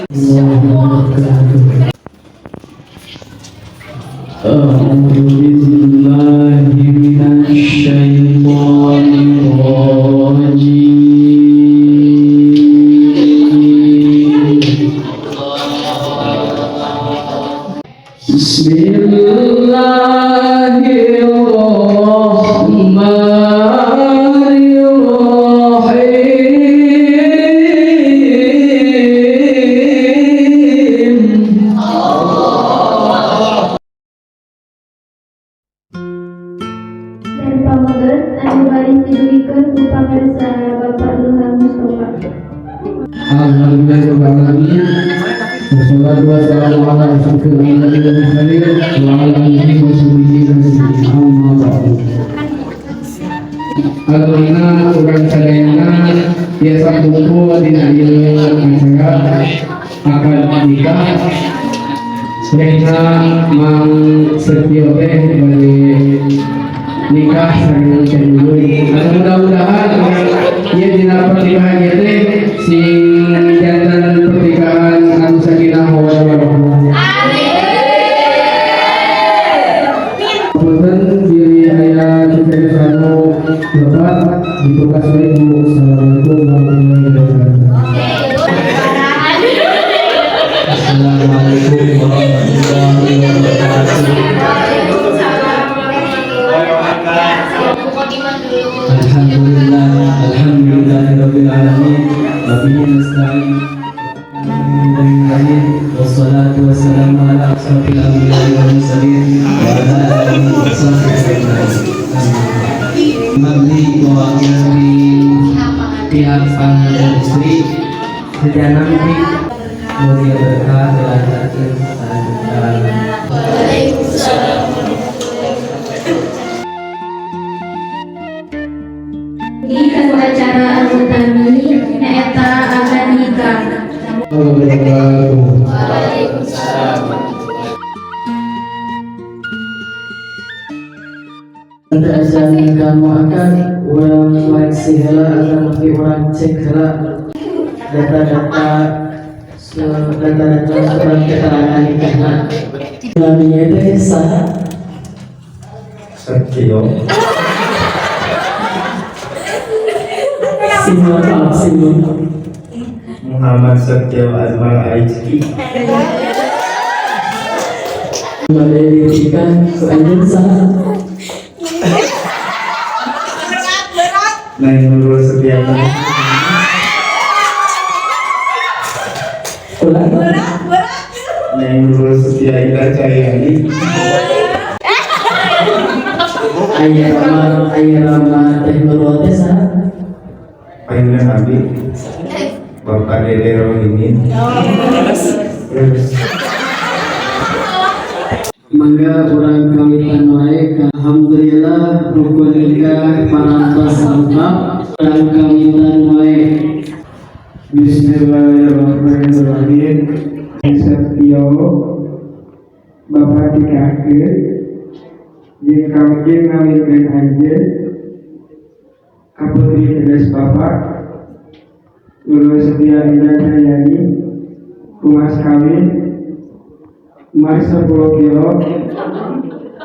Dan pamoget anu bari didugikeun ku pamirsa Bapak Ilham Mustofa. Alhamdulillahirobbilalamin. Wassalatu wassalamu ala asyrofil anbiya'i wal mursalin wa ala alihi wa sahbihi ajma'in. Amma ba'du. Alhamna urang sadayana biasa kumpul dina ieu acara akad nikah. Rena Mang Setio teh bari nikah sareng cendeung. Mudah-mudahan ieu dina pernikahan ieu teh sing jantan pernikahan anu sakinah mawaddah warahmah. Punten diri aya cita anu Bapak ditugas bae Bu. Assalamualaikum warahmatullahi wabarakatuh. Assalamualaikum warahmatullahi wabarakatuh. Alhamdulillahirabbil alamin. Wa bihi nasta'in. Wassalatu wassalamu ala asyrofil anbiya'i wal mursalin wa ala alihi wa sahbihi ajma'in. Mabli mewakili pihak pasangan dan istri sedaya nanti mulia berkah dilancarkan selanjutnya. Di kanu acara anu tami nyaeta akad nikah. Untuk acara kamu akan urang koleksi heula atau nanti urang cek heula data-data surat keterangan nikahna. Namanya teh saha? Setio. Simon. Muhammad Setio Azmar Aizki. Badai diberikan ke anjing saha? Neng Nurul Setiana. Neng Nurul Setiana Cahyani. Ayah Rama teh Nurul teh saha? Panggilan Nabi. Bapak Dede Rohimin. Mangga urang kawitan wae. Alhamdulillah rukun nikah parantos lengkap. Urang kawitan wae. Bismillahirrahmanirrahim. Setio Bapak dikahkeun jeung kawin ngawinkeun anjeun kaputri tegas Bapak Nurul Setiana Cahyani kumas kawin emas 10 kilo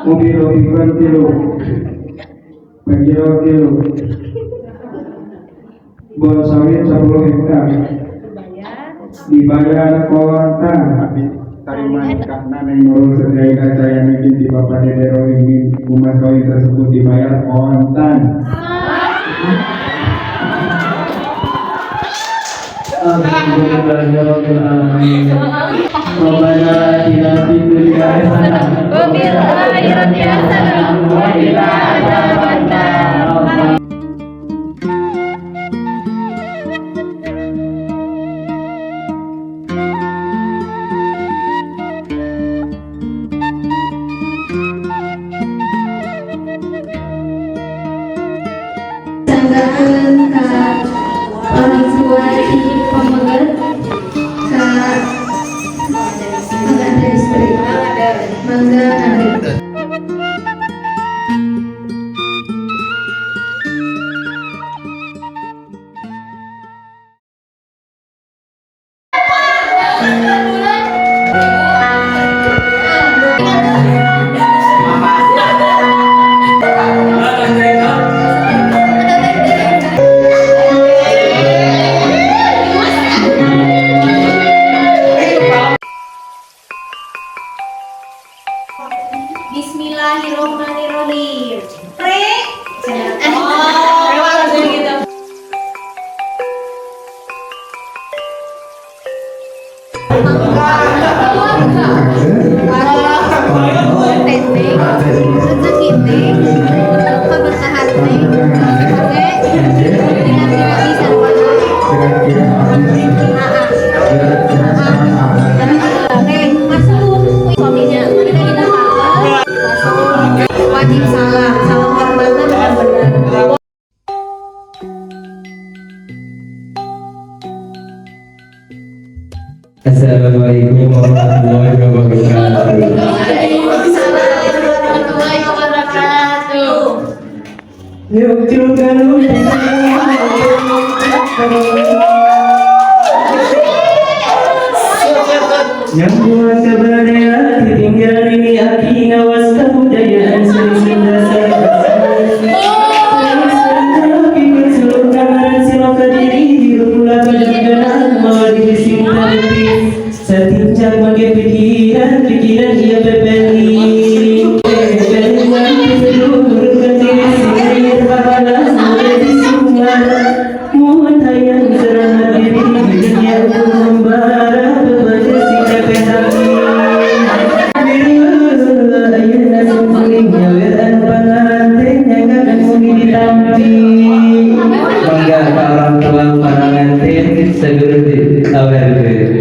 mobil Robicon 3 Pajero 3 bon sawit 10 hektar dibayar kontan. Tarima nikahna Neng Nurul Setiana Cahyani binti Bapak Dede Rohimin kumas kawin tersebut dibayar kontan. Alhamdulillahirabbil alamin. Rabbana atina fid dunya hasanah wa fil akhirati hasanah wa qina adzabannar. Sanggakeun ka orang tua di pamoget ka mangga dari istri Bismillahirrohmanirrohim. Wajib salam hormatnya dengan benar. Assalamualaikum warahmatullahi wabarakatuh. Waalaikumsalam warahmatullahi wabarakatuh. Yuk tiupkan yang kuasa berdaya tinggal ini aki ngawas kebudayaan seni dasar pikir seluruh gambaran silau kediri hidup pula kejudanan mewadi cinta lebih setiap mage pikiran ia bebeli seluruh kediri sini terbalas mulai di sumber mohon tayang serana diri dunia untuk membara berbaju sida petani ayana sumpuling nyaweran pengantin yang akan mungkin ditampi bangga ke orang tua para ngantin segera awerke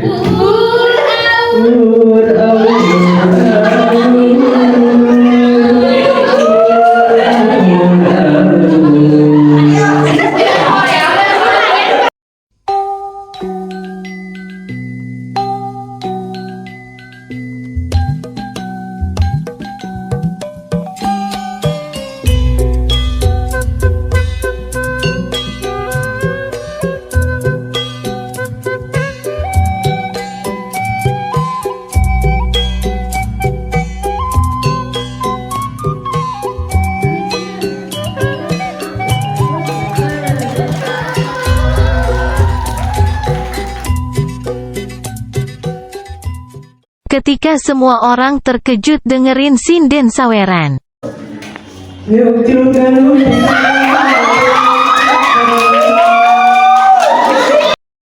Ketika semua orang terkejut dengerin sinden saweran.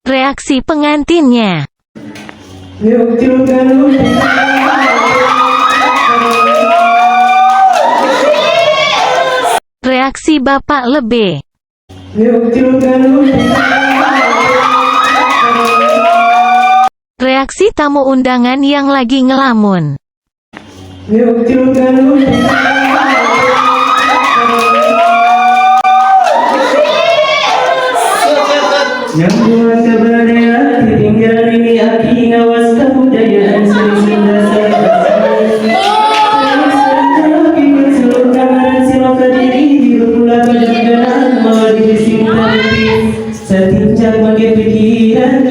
Reaksi pengantinnya. Reaksi Bapak Lebe. Reaksi tamu undangan yang lagi ngelamun. Yang kuasa berdaya tinggal ini aki ngawas kebudayaan seni dasar pikir seluruh gambaran silau kediri hidup pula kejudanan mewadi cinta lebih setiap mage pikiran